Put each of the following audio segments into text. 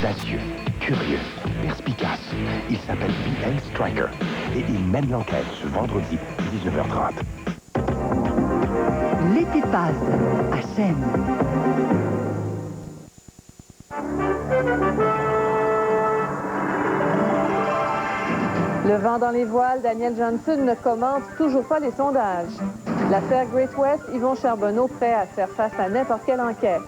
Audacieux, curieux, perspicace. Il s'appelle B.L. Stryker et il mène l'enquête ce vendredi, 19h30. L'été passe à Seine. Le vent dans les voiles, Daniel Johnson ne commente toujours pas les sondages. L'affaire Great West, Yvon Charbonneau prêt à faire face à n'importe quelle enquête.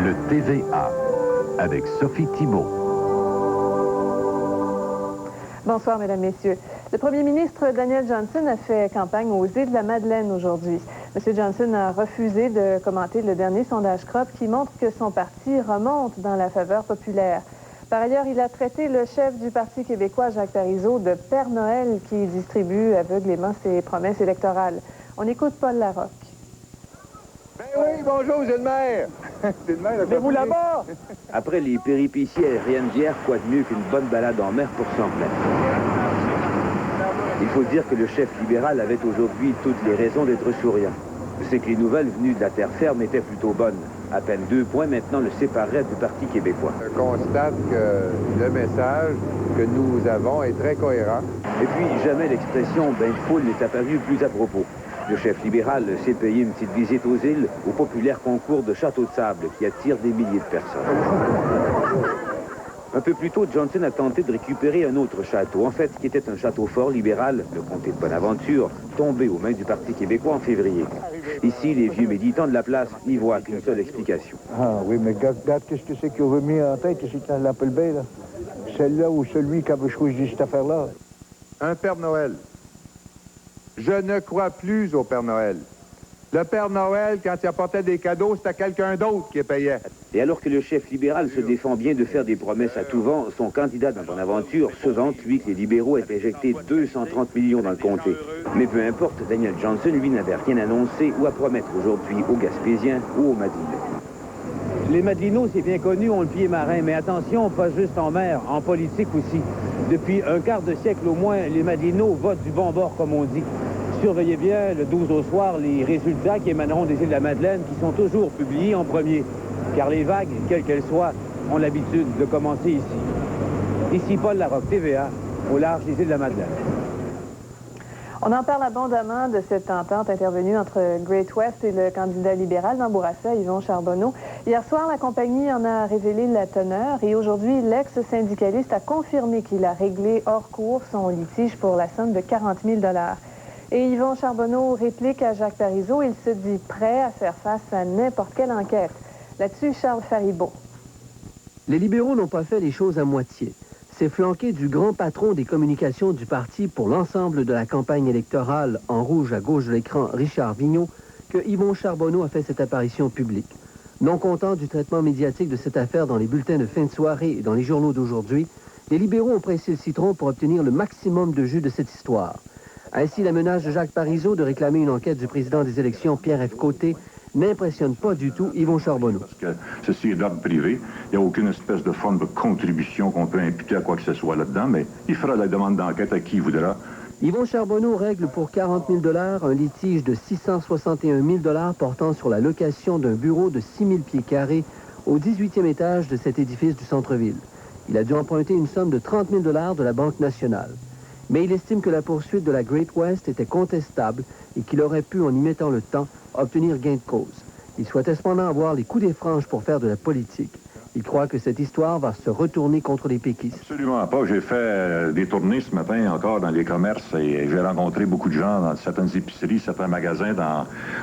Le TVA avec Sophie Thibault. Bonsoir, Mesdames, Messieurs. Le premier ministre Daniel Johnson a fait campagne aux îles de la Madeleine aujourd'hui. M. Johnson a refusé de commenter le dernier sondage CROP qui montre que son parti remonte dans la faveur populaire. Par ailleurs, il a traité le chef du Parti québécois, Jacques Parizeau, de Père Noël qui distribue aveuglément ses promesses électorales. On écoute Paul Larocque. Ben oui, bonjour, monsieur le maire. C'est le maire, là. Mettez-vous là-bas! Après les péripéties aériennes d'hier, quoi de mieux qu'une bonne balade en mer pour s'en remettre? Il faut dire que le chef libéral avait aujourd'hui toutes les raisons d'être souriant. C'est que les nouvelles venues de la terre ferme étaient plutôt bonnes. À peine 2 points maintenant le séparaient du Parti québécois. Je constate que le message que nous avons est très cohérent. Et puis, jamais l'expression « bain de foule » n'est apparue plus à propos. Le chef libéral s'est payé une petite visite aux îles, au populaire concours de château de sable qui attire des milliers de personnes. Un peu plus tôt, Johnson a tenté de récupérer un autre château, en fait, qui était un château fort libéral, le comté de Bonaventure, tombé aux mains du Parti québécois en février. Ici, les vieux méditants de la place n'y voient qu'une seule explication. Ah oui, mais regarde qu'est-ce que c'est qu'ils ont remis en tête ici dans l'Apple Bay, là. Celle-là ou celui qui avait choisi cette affaire-là. Un Père Noël. Je ne crois plus au Père Noël. Le Père Noël, quand il apportait des cadeaux, c'était quelqu'un d'autre qui payait. Et alors que le chef libéral se défend bien de faire des promesses à tout vent, son candidat dans Bonaventure se vante, lui, que les libéraux aient injecté 230 millions dans le comté. Mais peu importe, Daniel Johnson, lui, n'avait rien annoncé ou à promettre aujourd'hui aux Gaspésiens ou aux Madelinots. Les Madelinots, c'est bien connu, ont le pied marin, mais attention, pas juste en mer, en politique aussi. Depuis un quart de siècle au moins, les Madelinots votent du bon bord, comme on dit. Surveillez bien, le 12 au soir, les résultats qui émaneront des îles de la Madeleine, qui sont toujours publiés en premier. Car les vagues, quelles qu'elles soient, ont l'habitude de commencer ici. Ici Paul Larocque, TVA, au large des îles de la Madeleine. On en parle abondamment de cette entente intervenue entre Great West et le candidat libéral dans Bourassa, Yvon Charbonneau. Hier soir, la compagnie en a révélé la teneur et aujourd'hui, l'ex-syndicaliste a confirmé qu'il a réglé hors cours son litige pour la somme de 40 000 $. Et Yvon Charbonneau réplique à Jacques Parizeau, il se dit prêt à faire face à n'importe quelle enquête. Là-dessus, Charles Faribault. Les libéraux n'ont pas fait les choses à moitié. C'est flanqué du grand patron des communications du parti pour l'ensemble de la campagne électorale en rouge à gauche de l'écran, Richard Vigneault, que Yvon Charbonneau a fait cette apparition publique. Non content du traitement médiatique de cette affaire dans les bulletins de fin de soirée et dans les journaux d'aujourd'hui, les libéraux ont pressé le citron pour obtenir le maximum de jus de cette histoire. Ainsi, la menace de Jacques Parizeau de réclamer une enquête du président des élections, Pierre F. Côté, n'impressionne pas du tout Yvon Charbonneau. Parce que ceci est d'ordre privé. Il n'y a aucune espèce de forme de contribution qu'on peut imputer à quoi que ce soit là-dedans, mais il fera la demande d'enquête à qui il voudra. Yvon Charbonneau règle pour 40 000 $ un litige de 661 000 $ portant sur la location d'un bureau de 6 000 pieds carrés au 18e étage de cet édifice du centre-ville. Il a dû emprunter une somme de 30 000 $ de la Banque nationale. Mais il estime que la poursuite de la Great West était contestable et qu'il aurait pu, en y mettant le temps, obtenir gain de cause. Il souhaitait cependant avoir les coups des franges pour faire de la politique. Il croit que cette histoire va se retourner contre les péquistes. Absolument pas. J'ai fait des tournées ce matin encore dans les commerces et j'ai rencontré beaucoup de gens dans certaines épiceries, certains magasins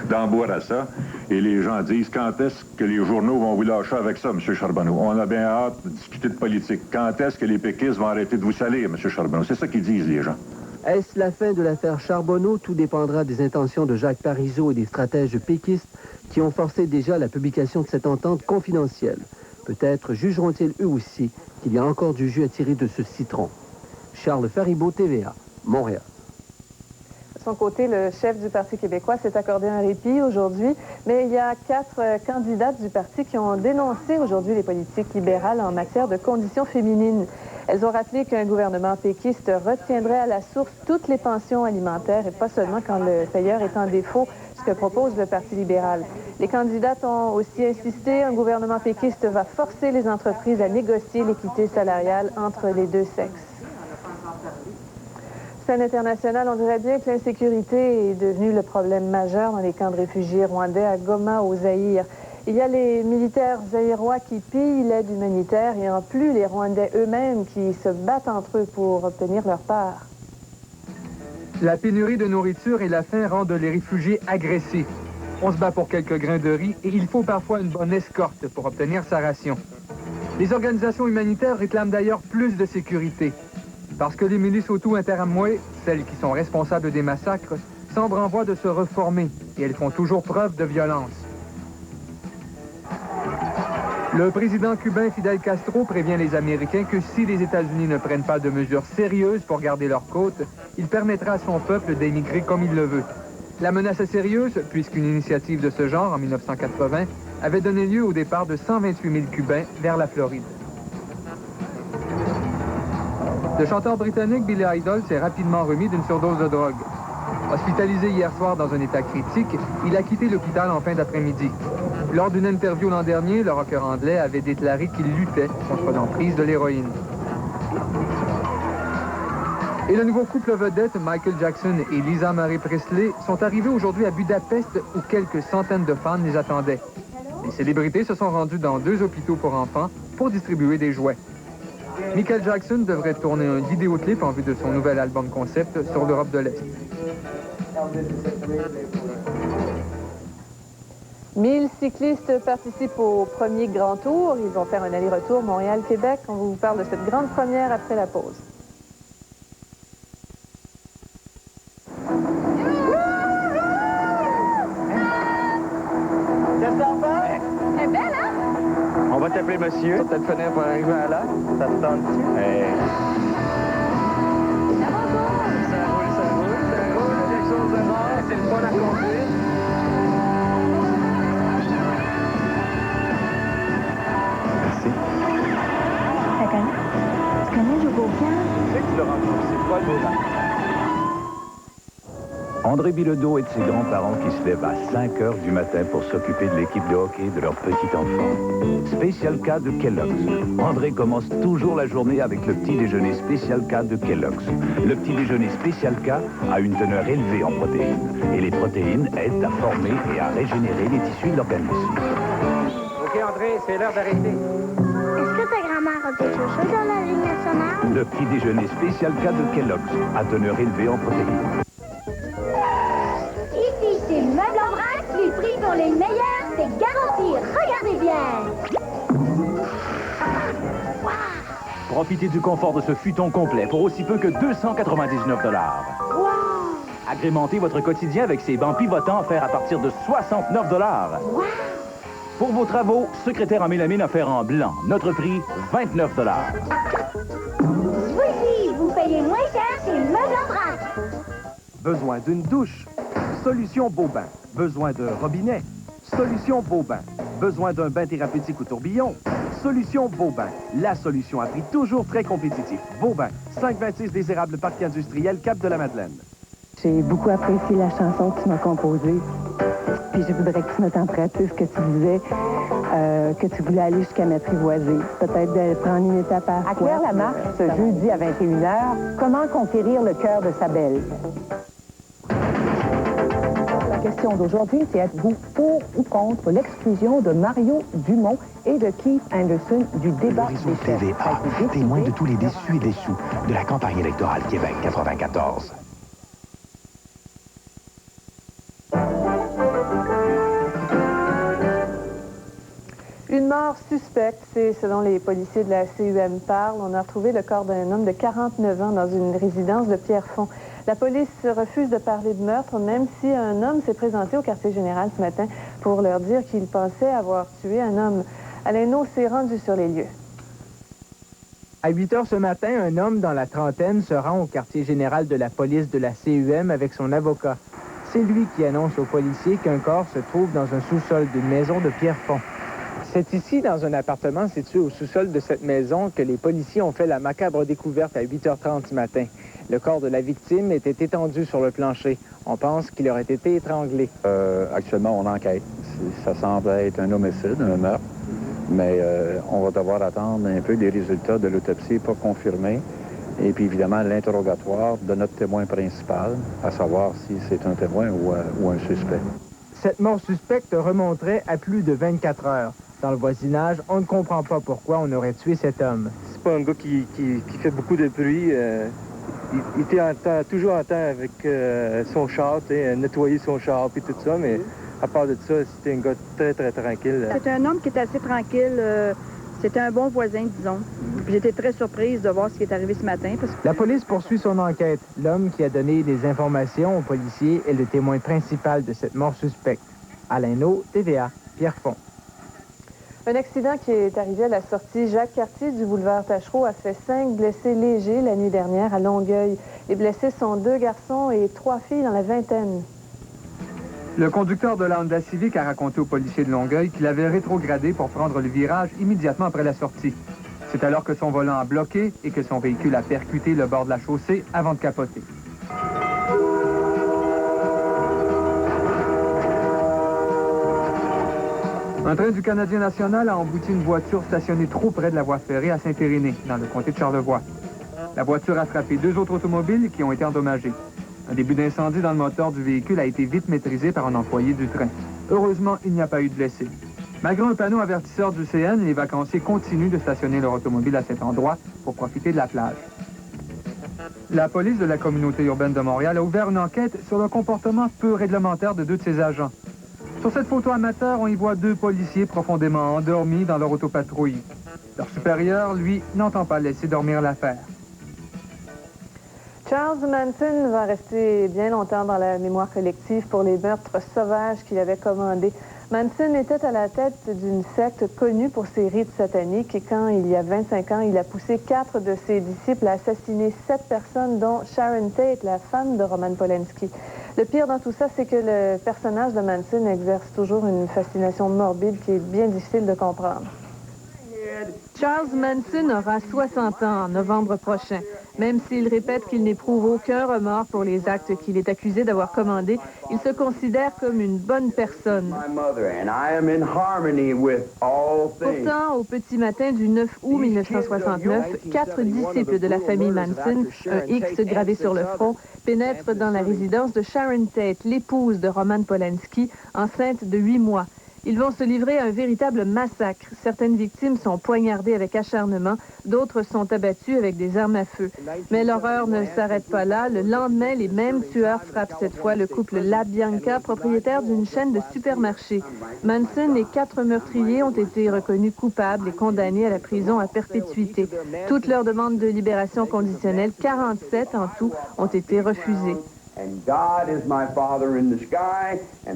dans Bourassa. Et les gens disent, quand est-ce que les journaux vont vous lâcher avec ça, M. Charbonneau? On a bien hâte de discuter de politique. Quand est-ce que les péquistes vont arrêter de vous salir, M. Charbonneau? C'est ça qu'ils disent, les gens. Est-ce la fin de l'affaire Charbonneau? Tout dépendra des intentions de Jacques Parizeau et des stratèges péquistes qui ont forcé déjà la publication de cette entente confidentielle. Peut-être jugeront-ils eux aussi qu'il y a encore du jus à tirer de ce citron. Charles Faribault, TVA, Montréal. De son côté, le chef du Parti québécois s'est accordé un répit aujourd'hui, mais il y a 4 candidates du parti qui ont dénoncé aujourd'hui les politiques libérales en matière de conditions féminines. Elles ont rappelé qu'un gouvernement péquiste retiendrait à la source toutes les pensions alimentaires et pas seulement quand le payeur est en défaut, ce que propose le Parti libéral. Les candidates ont aussi insisté, un gouvernement péquiste va forcer les entreprises à négocier l'équité salariale entre les deux sexes. Scène internationale, on dirait bien que l'insécurité est devenue le problème majeur dans les camps de réfugiés rwandais à Goma, au Zaïre. Il y a les militaires zaïrois qui pillent l'aide humanitaire et en plus les Rwandais eux-mêmes qui se battent entre eux pour obtenir leur part. La pénurie de nourriture et la faim rendent les réfugiés agressifs. On se bat pour quelques grains de riz et il faut parfois une bonne escorte pour obtenir sa ration. Les organisations humanitaires réclament d'ailleurs plus de sécurité. Parce que les milices Hutus interamouées, celles qui sont responsables des massacres, semblent en voie de se reformer et elles font toujours preuve de violence. Le président cubain Fidel Castro prévient les Américains que si les États-Unis ne prennent pas de mesures sérieuses pour garder leurs côtes, il permettra à son peuple d'émigrer comme il le veut. La menace est sérieuse puisqu'une initiative de ce genre, en 1980, avait donné lieu au départ de 128 000 Cubains vers la Floride. Le chanteur britannique Billy Idol s'est rapidement remis d'une surdose de drogue. Hospitalisé hier soir dans un état critique, il a quitté l'hôpital en fin d'après-midi. Lors d'une interview l'an dernier, le rocker anglais avait déclaré qu'il luttait contre l'emprise de l'héroïne. Et le nouveau couple vedette, Michael Jackson et Lisa Marie Presley, sont arrivés aujourd'hui à Budapest où quelques centaines de fans les attendaient. Les célébrités se sont rendues dans 2 hôpitaux pour enfants pour distribuer des jouets. Michael Jackson devrait tourner un vidéoclip en vue de son nouvel album concept sur l'Europe de l'Est. 1000 cyclistes participent au premier grand tour. Ils vont faire un aller-retour Montréal-Québec. On vous parle de cette grande première après la pause. Elle est belle, hein? On va t'appeler monsieur. Ça va peut-être finir pour arriver à l'heure. Ça te tente-tu? Ça roule. Quelque chose de rare. C'est le fun à conduire. Merci. Tu connais Joe Beauchamp? Tu sais que tu l'as rencontré. C'est pas le André Bilodeau et de ses grands-parents qui se lèvent à 5 heures du matin pour s'occuper de l'équipe de hockey de leur petit enfant. Spécial K de Kellogg's. André commence toujours la journée avec le petit déjeuner Spécial K de Kellogg's. Le petit déjeuner Spécial K a une teneur élevée en protéines. Et les protéines aident à former et à régénérer les tissus de l'organisme. OK, André, c'est l'heure d'arrêter. Est-ce que ta grand-mère a quelque chose dans la Ligue nationale? Le petit déjeuner Spécial K de Kellogg's à teneur élevée en protéines. Ici, c'est Meubles en vrac. Les prix sont les meilleurs. C'est garanti. Regardez bien. Profitez du confort de ce futon complet pour aussi peu que 299 $. Wow! Agrémentez votre quotidien avec ces bancs pivotants offerts à partir de 69 $. Wow! Pour vos travaux, secrétaire en mélamine offert en blanc. Notre prix, 29 $. Voici, vous payez moins cher chez Meubles en vrac. Besoin d'une douche? Solution Beaubain. Besoin d'un robinet? Solution Beaubain. Besoin d'un bain thérapeutique ou tourbillon? Solution Beaubain. La solution à prix toujours très compétitif. Beaubain, 526 Désirable Parc industriel Cap-de-la-Madeleine. J'ai beaucoup apprécié la chanson que tu m'as composée. Puis je voudrais que tu me t'en rappelles ce que tu disais, que tu voulais aller jusqu'à m'apprivoiser. Peut-être de prendre une étape à À Claire Lamarche, ce jeudi à 21h, comment conquérir le cœur de sa belle? La question d'aujourd'hui, c'est êtes-vous pour ou contre l'exclusion de Mario Dumont et de Keith Anderson du débat Le réseau des chefs? TVA, témoin de tous les déçus et déçus de la campagne électorale Québec 94. Une mort suspecte, c'est selon les policiers de la CUM Parle. On a retrouvé le corps d'un homme de 49 ans dans une résidence de Pierrefonds. La police refuse de parler de meurtre, même si un homme s'est présenté au quartier général ce matin pour leur dire qu'il pensait avoir tué un homme. Alain Naud s'est rendu sur les lieux. À 8 heures ce matin, un homme dans la trentaine se rend au quartier général de la police de la CUM avec son avocat. C'est lui qui annonce aux policiers qu'un corps se trouve dans un sous-sol d'une maison de Pierrefonds. C'est ici, dans un appartement situé au sous-sol de cette maison, que les policiers ont fait la macabre découverte à 8h30 ce matin. Le corps de la victime était étendu sur le plancher. On pense qu'il aurait été étranglé. Actuellement, on enquête. Ça semble être un homicide, un meurtre, mais on va devoir attendre un peu les résultats de l'autopsie pour confirmer. Et puis, évidemment, l'interrogatoire de notre témoin principal, à savoir si c'est un témoin ou un suspect. Cette mort suspecte remonterait à plus de 24 heures. Dans le voisinage, on ne comprend pas pourquoi on aurait tué cet homme. C'est pas un gars qui fait beaucoup de bruit. Il était toujours en temps avec son char, nettoyer son char et tout ça, mais à part de ça, c'était un gars très, très tranquille. C'est un homme qui est assez tranquille. C'était un bon voisin, disons. J'étais très surprise de voir ce qui est arrivé ce matin. La police poursuit son enquête. L'homme qui a donné les informations aux policiers est le témoin principal de cette mort suspecte. Alain Naud, TVA, Pierrefonds. Un accident qui est arrivé à la sortie Jacques-Cartier du boulevard Tachereau a fait 5 blessés légers la nuit dernière à Longueuil. Les blessés sont 2 garçons et 3 filles dans la vingtaine. Le conducteur de la Honda Civic a raconté aux policiers de Longueuil qu'il avait rétrogradé pour prendre le virage immédiatement après la sortie. C'est alors que son volant a bloqué et que son véhicule a percuté le bord de la chaussée avant de capoter. Un train du Canadien national a embouti une voiture stationnée trop près de la voie ferrée à Saint-Irénée, dans le comté de Charlevoix. La voiture a frappé 2 autres automobiles qui ont été endommagées. Un début d'incendie dans le moteur du véhicule a été vite maîtrisé par un employé du train. Heureusement, il n'y a pas eu de blessés. Malgré un panneau avertisseur du CN, les vacanciers continuent de stationner leur automobile à cet endroit pour profiter de la plage. La police de la communauté urbaine de Montréal a ouvert une enquête sur le comportement peu réglementaire de 2 de ses agents. Sur cette photo amateur, on y voit 2 policiers profondément endormis dans leur autopatrouille. Leur supérieur, lui, n'entend pas laisser dormir l'affaire. Charles Manson va rester bien longtemps dans la mémoire collective pour les meurtres sauvages qu'il avait commandés. Manson était à la tête d'une secte connue pour ses rites sataniques et quand, il y a 25 ans, il a poussé 4 de ses disciples à assassiner 7 personnes, dont Sharon Tate, la femme de Roman Polanski. Le pire dans tout ça, c'est que le personnage de Manson exerce toujours une fascination morbide qui est bien difficile de comprendre. Charles Manson aura 60 ans en novembre prochain. Même s'il répète qu'il n'éprouve aucun remords pour les actes qu'il est accusé d'avoir commandés, il se considère comme une bonne personne. Pourtant, au petit matin du 9 août 1969, 4 disciples de la famille Manson, un X gravé sur le front, pénètrent dans la résidence de Sharon Tate, l'épouse de Roman Polanski, enceinte de 8 mois. Ils vont se livrer à un véritable massacre. Certaines victimes sont poignardées avec acharnement, d'autres sont abattues avec des armes à feu. Mais l'horreur ne s'arrête pas là. Le lendemain, les mêmes tueurs frappent cette fois le couple LaBianca, propriétaire d'une chaîne de supermarchés. Manson et 4 meurtriers ont été reconnus coupables et condamnés à la prison à perpétuité. Toutes leurs demandes de libération conditionnelle, 47 en tout, ont été refusées.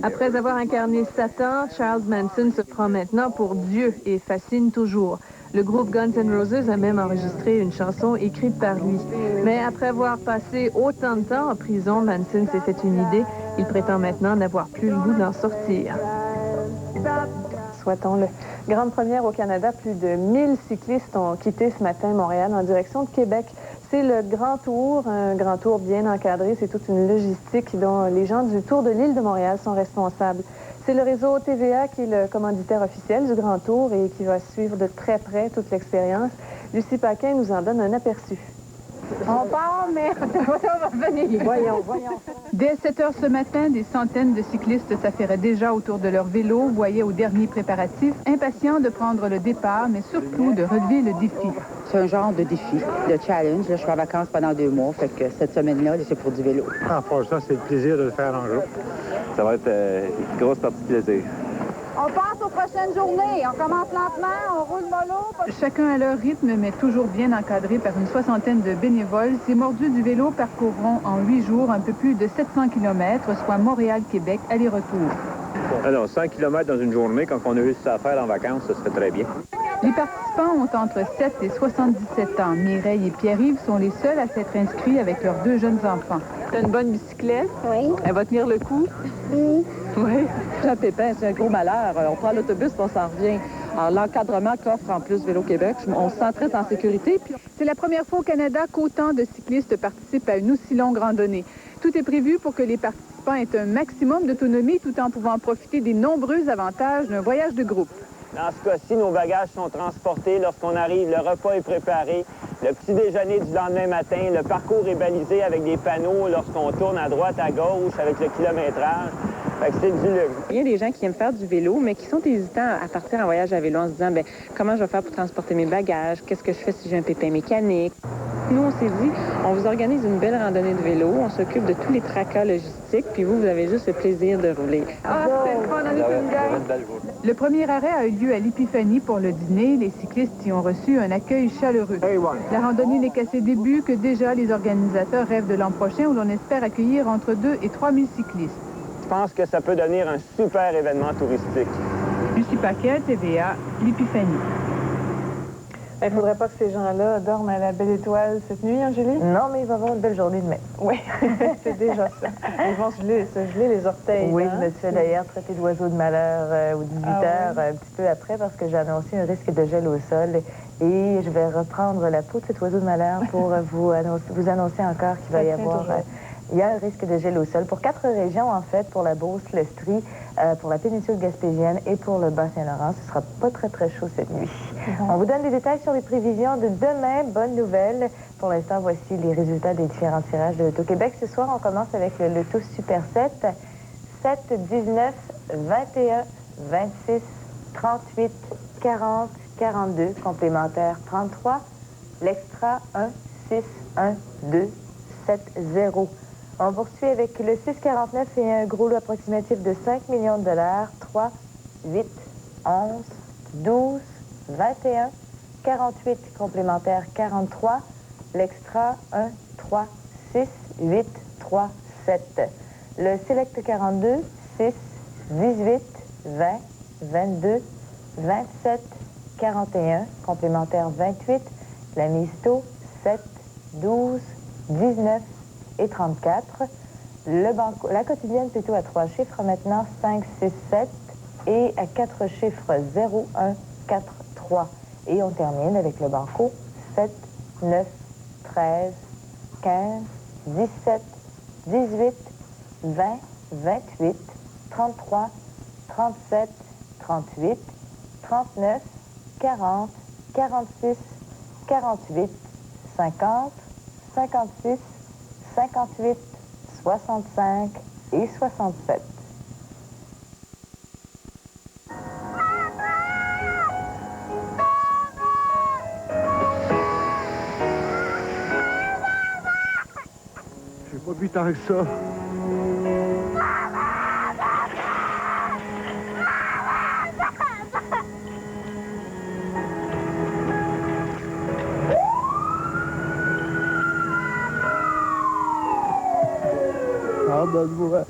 Après avoir incarné Satan, Charles Manson se prend maintenant pour Dieu et fascine toujours. Le groupe Guns N' Roses a même enregistré une chanson écrite par lui. Mais après avoir passé autant de temps en prison, Manson s'est fait une idée. Il prétend maintenant n'avoir plus le goût d'en sortir. Souhaitons-le. Grande première au Canada, plus de 1000 cyclistes ont quitté ce matin Montréal en direction de Québec. C'est le Grand Tour, un Grand Tour bien encadré. C'est toute une logistique dont les gens du Tour de l'île de Montréal sont responsables. C'est le réseau TVA qui est le commanditaire officiel du Grand Tour et qui va suivre de très près toute l'expérience. Lucie Paquin nous en donne un aperçu. On part, mais on va revenir. Voyons. Dès 7 heures ce matin, des centaines de cyclistes s'affairaient déjà autour de leur vélo, voyaient aux derniers préparatifs, impatients de prendre le départ, mais surtout de relever le défi. C'est un genre de défi, de challenge. Là, je suis en vacances pendant 2 mois, fait que cette semaine-là, c'est pour du vélo. Pour ça, c'est le plaisir de le faire en groupe. Ça va être une grosse partie de plaisir. On passe aux prochaines journées. On commence lentement, on roule mollo. Chacun à leur rythme, mais toujours bien encadré par une soixantaine de bénévoles. Ces mordus du vélo parcourront en 8 jours un peu plus de 700 km, soit Montréal-Québec aller-retour. Alors, 100 km dans une journée, quand on a eu ça à faire en vacances, ça serait très bien. Les participants ont entre 7 et 77 ans. Mireille et Pierre-Yves sont les seuls à s'être inscrits avec leurs 2 jeunes enfants. T'as une bonne bicyclette? Oui. Elle va tenir le coup? Oui. Oui. Un pépin, c'est un gros malheur. On prend l'autobus, on s'en revient. Alors, l'encadrement qu'offre en plus Vélo Québec, on se sent très en sécurité. C'est la première fois au Canada qu'autant de cyclistes participent à une aussi longue randonnée. Tout est prévu pour que les participants aient un maximum d'autonomie tout en pouvant profiter des nombreux avantages d'un voyage de groupe. Dans ce cas-ci, nos bagages sont transportés lorsqu'on arrive, le repas est préparé, le petit déjeuner du lendemain matin, le parcours est balisé avec des panneaux lorsqu'on tourne à droite, à gauche, avec le kilométrage. Fait que c'est du luxe. Il y a des gens qui aiment faire du vélo, mais qui sont hésitants à partir en voyage à vélo en se disant, bien, comment je vais faire pour transporter mes bagages? Qu'est-ce que je fais si j'ai un pépin mécanique? Nous, on s'est dit, on vous organise une belle randonnée de vélo, on s'occupe de tous les tracas logistiques, puis vous avez juste le plaisir de rouler. Ah, c'est le fun, on est une gang. Le premier arrêt a eu lieu à l'Épiphanie pour le dîner. Les cyclistes y ont reçu un accueil chaleureux. La randonnée n'est qu'à ses débuts que déjà les organisateurs rêvent de l'an prochain où l'on espère accueillir entre 2 et 3 000 cyclistes. Je pense que ça peut devenir un super événement touristique. Lucie Paquet, TVA, l'Épiphanie. Il ne faudrait pas que ces gens-là dorment à la Belle Étoile cette nuit, hein, Julie? Non, mais ils vont avoir une belle journée demain. Oui, c'est déjà ça. Ils vont se geler les orteils. Oui, hein? je me suis fait d'ailleurs traiter d'oiseau de malheur aux 18 heures, un petit peu après, parce que j'ai annoncé un risque de gel au sol. Et je vais reprendre la peau de cet oiseau de malheur pour vous annoncer encore qu'il va y avoir... il y a un risque de gel au sol pour 4 régions, en fait, pour la Beauce, l'Estrie, pour la péninsule gaspésienne et pour le Bas-Saint-Laurent. Ce sera pas très, très chaud cette nuit. On vous donne des détails sur les prévisions de demain. Bonne nouvelle. Pour l'instant, voici les résultats des différents tirages de l'Auto-Québec. Ce soir, on commence avec le Loto Super 7. 7, 19, 21, 26, 38, 40, 42, complémentaire 33, l'extra 1, 6, 1, 2, 7, 0. On poursuit avec le 649 et un gros lot approximatif de 5 millions de dollars. 3, 8, 11, 12, 21, 48, complémentaire 43, l'extra 1, 3, 6, 8, 3, 7. Le Select 42, 6, 18, 20, 22, 27, 41, complémentaire 28, la mise taux 7, 12, 19 et 34. La quotidienne plutôt à 3 chiffres, maintenant 5, 6, 7 et à 4 chiffres 0, 1, 4, 3. Et on termine avec le banco 7, 9, 13, 15, 17, 18, 20, 28, 33, 37, 38, 39, 40, 46, 48, 50, 56, 58, 65 et 67. J'ai pas bu tant que ça. Pardonne-moi.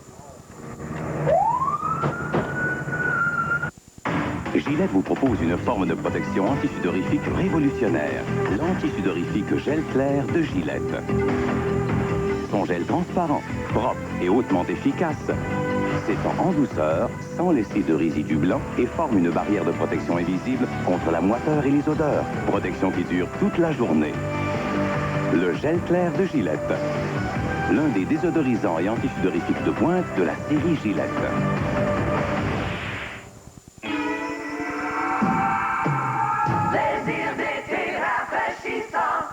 Gillette vous propose une forme de protection antisudorifique révolutionnaire. L'antisudorifique gel clair de Gillette. Son gel transparent, propre et hautement efficace s'étend en douceur, sans laisser de résidus blancs et forme une barrière de protection invisible contre la moiteur et les odeurs. Protection qui dure toute la journée. Le gel clair de Gillette. L'un des désodorisants et antisudorifiques de pointe de la série Gillette. Plaisir d'été rafraîchissant.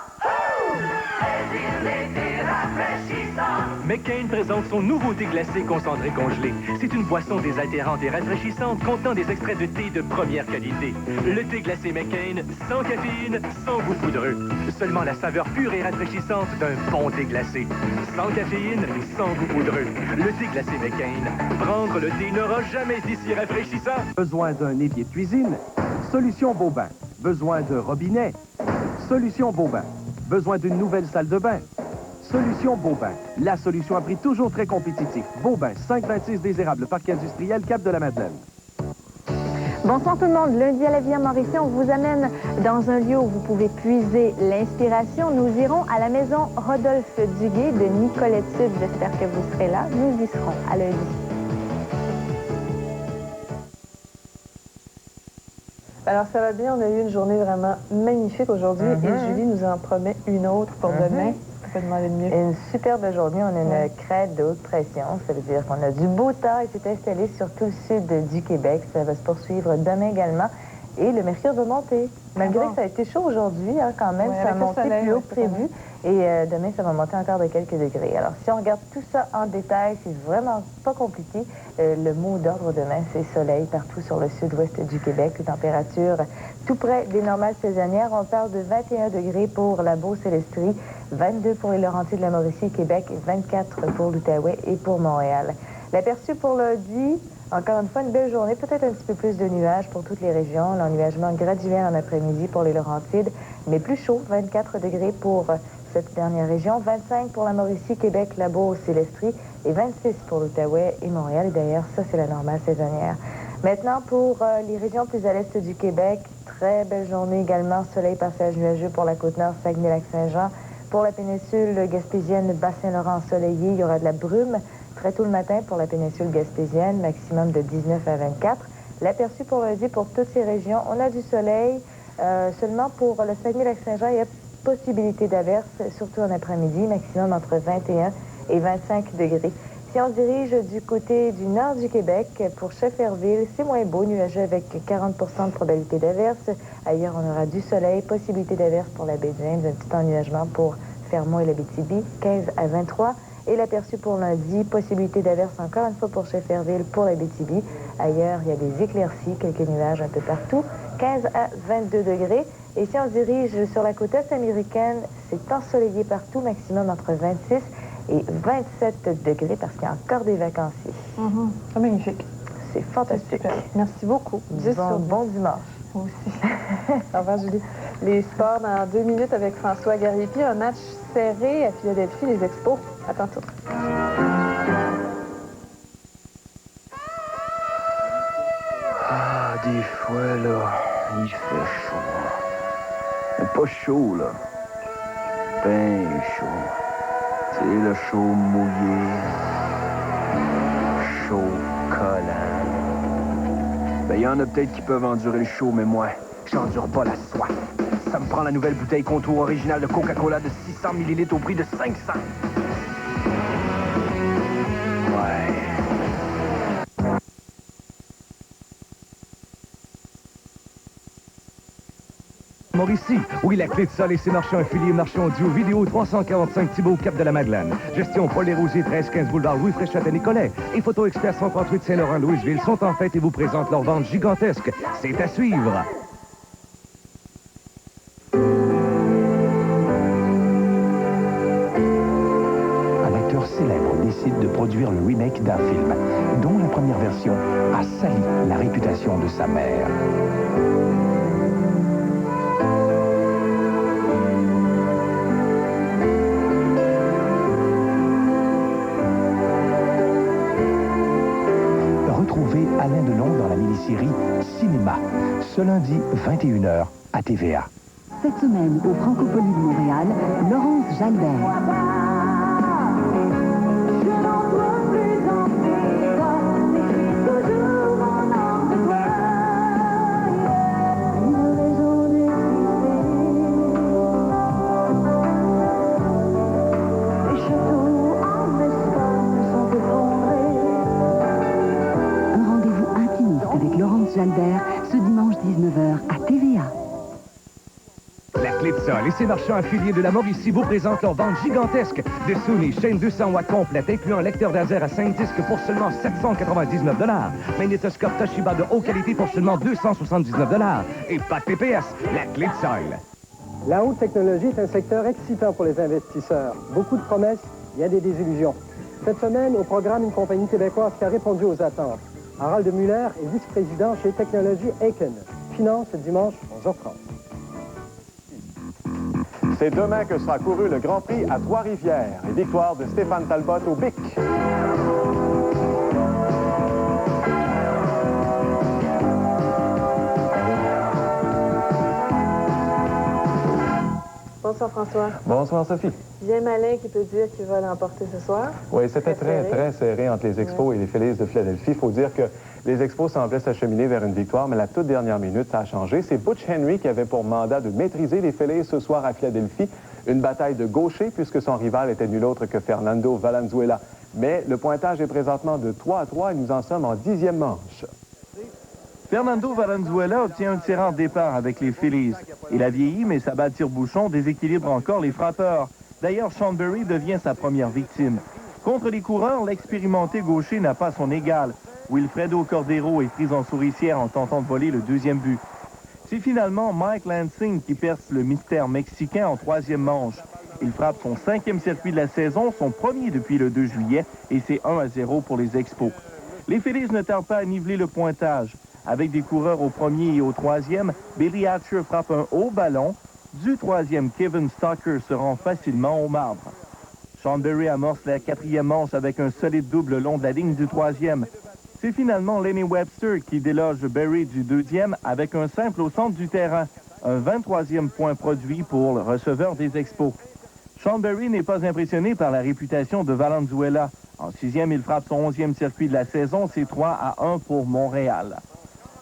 Plaisir d'été rafraîchissant. McCain présente son nouveau thé glacé concentré congelé. C'est une boisson désaltérante et rafraîchissante contenant des extraits de thé de première qualité. Le thé glacé McCain, sans caféine, sans goût poudreux. Seulement la saveur pure et rafraîchissante d'un bon thé glacé. Sans caféine, sans goût poudreux. Le thé glacé McCain. Prendre le thé n'aura jamais été si rafraîchissant. Besoin d'un évier de cuisine? Solution Beaubain. Besoin de robinet? Solution Beaubain. Besoin d'une nouvelle salle de bain? Solution Beaubain. La solution à prix toujours très compétitif. Beaubain, 526 Désirable, Parc industriel, Cap de la Madeleine. Bonsoir tout le monde. Lundi à la vie à Mauricie, on vous amène dans un lieu où vous pouvez puiser l'inspiration. Nous irons à la maison Rodolphe Duguay de Nicolette Sud. J'espère que vous serez là. Nous y serons à lundi. Alors, ça va bien. On a eu une journée vraiment magnifique aujourd'hui et Julie nous en promet une autre pour demain. On peut demander de mieux. Une superbe journée. On a une crête de haute pression. Ça veut dire qu'on a du beau temps et c'est installé sur tout le sud du Québec. Ça va se poursuivre demain également. Et le mercure va monter. Malgré que ça a été chaud aujourd'hui, quand même, ça a monté plus haut que prévu. Et demain, ça va monter encore de quelques degrés. Alors, si on regarde tout ça en détail, c'est vraiment pas compliqué. Le mot d'ordre demain, c'est soleil partout sur le sud-ouest du Québec. Les températures tout près des normales saisonnières. On parle de 21 degrés pour la Beauce et l'Estrie, 22 pour les Laurentides de la Mauricie et Québec, 24 pour l'Outaouais et pour Montréal. L'aperçu pour lundi, encore une fois, une belle journée, peut-être un petit peu plus de nuages pour toutes les régions. L'ennuagement graduel en après-midi pour les Laurentides, mais plus chaud, 24 degrés pour cette dernière région, 25 pour la Mauricie, Québec, la Beauce et l'Estrie, et 26 pour l'Outaouais et Montréal. Et d'ailleurs, ça, c'est la normale saisonnière. Maintenant, pour les régions plus à l'est du Québec, très belle journée également, soleil, passage nuageux pour la Côte-Nord, Saguenay-Lac-Saint-Jean. Pour la péninsule gaspésienne, Bas-Saint-Laurent ensoleillé, il y aura de la brume très tôt le matin pour la péninsule gaspésienne, maximum de 19 à 24. L'aperçu pour lundi pour toutes ces régions, on a du soleil. Seulement pour le Saguenay-Lac-Saint-Jean, il y a possibilité d'averse, surtout en après-midi, maximum entre 21 et 25 degrés. Si on se dirige du côté du nord du Québec, pour Shefferville, c'est moins beau, nuageux avec 40 de probabilité d'averse. Ailleurs, on aura du soleil, possibilité d'averse pour la baie James, un petit ennuagement pour Fermont et l'Abitibi, 15 à 23. Et l'aperçu pour lundi, possibilité d'averse encore une fois pour Shefferville, pour l'Abitibi. Ailleurs, il y a des éclaircies, quelques nuages un peu partout, 15 à 22 degrés. Et si on se dirige sur la côte est américaine, c'est ensoleillé partout, maximum entre 26 et 27 degrés parce qu'il y a encore des vacanciers. C'est magnifique. C'est fantastique. Merci beaucoup. Bon dimanche. Moi aussi. Au revoir, Julie. Les sports dans 2 minutes avec François Gariépi. Un match serré à Philadelphie, les Expos. À tantôt. Ah, des fois, là, il fait chaud. Mais pas chaud, là. Ben chaud. C'est le chaud mouillé. Chaud collant. Ben, il y en a peut-être qui peuvent endurer le chaud, mais moi, j'endure pas la soif. Ça me prend la nouvelle bouteille Contour originale de Coca-Cola de 600 ml au prix de 500. Ouais. Mauricie, oui, la Clé de Sol et ses marchands affiliés, marchands audio, vidéo, 345 Thibault, Cap de la Madeleine. Gestion Paul Desrosiers, 13-15 boulevard Louis Fréchette à Nicolet. Et Photo Expert 138 Saint-Laurent, Louisville sont en fête et vous présentent leur vente gigantesque. C'est à suivre. Un acteur célèbre décide de produire le remake d'un film dont la première version a sali la réputation de sa mère. Retrouvez Alain Delon dans la mini-série Cinéma, ce lundi 21h à TVA. Cette semaine, au Francophonie de Montréal, Laurence Jalbert. Jalbert, ce dimanche 19h à TVA. La Clé de Sol et ses marchands affiliés de la Mauricie vous présentent leur vente gigantesque de Sony chaîne 200 watts complète, incluant lecteur laser à 5 disques pour seulement 799 $. Magnétoscope Toshiba de haute qualité pour seulement 279 $. Et pas de TPS, la Clé de Sol. La haute technologie est un secteur excitant pour les investisseurs. Beaucoup de promesses, il y a des désillusions. Cette semaine, au programme, une compagnie québécoise qui a répondu aux attentes. Harald Muller est vice-président chez Technologie Aiken. Finance dimanche 11h30. C'est demain que sera couru le Grand Prix à Trois-Rivières. Et victoire de Stéphane Talbot au BIC. Bonsoir François. Bonsoir Sophie. Bien malin qui peut dire qu'il va l'emporter ce soir. Oui, c'était très serré entre les Expos et les Phillies de Philadelphie. Il faut dire que les Expos semblaient s'acheminer vers une victoire, mais la toute dernière minute, ça a changé. C'est Butch Henry qui avait pour mandat de maîtriser les Phillies ce soir à Philadelphie. Une bataille de gaucher, puisque son rival était nul autre que Fernando Valenzuela. Mais le pointage est présentement de 3-3 et nous en sommes en 10e manche. Fernando Valenzuela obtient un tirant départ avec les Phillies. Il a vieilli, mais sa balle tire-bouchon déséquilibre encore les frappeurs. D'ailleurs, Sean Berry devient sa première victime. Contre les coureurs, l'expérimenté gaucher n'a pas son égal. Wilfredo Cordero est pris en souricière en tentant de voler le deuxième but. C'est finalement Mike Lansing qui perce le mystère mexicain en 3e manche. Il frappe son 5e circuit de la saison, son premier depuis le 2 juillet, et c'est 1-0 pour les Expos. Les Phillies ne tardent pas à niveler le pointage. Avec des coureurs au 1er et au 3e, Billy Hatcher frappe un haut ballon. Du 3e, Kevin Stocker se rend facilement au marbre. Sean Berry amorce la 4e manche avec un solide double le long de la ligne du 3e. C'est finalement Lenny Webster qui déloge Berry du 2e avec un simple au centre du terrain. Un 23e point produit pour le receveur des Expos. Sean Berry n'est pas impressionné par la réputation de Valenzuela. En 6e, il frappe son 11e circuit de la saison. C'est 3-1 pour Montréal.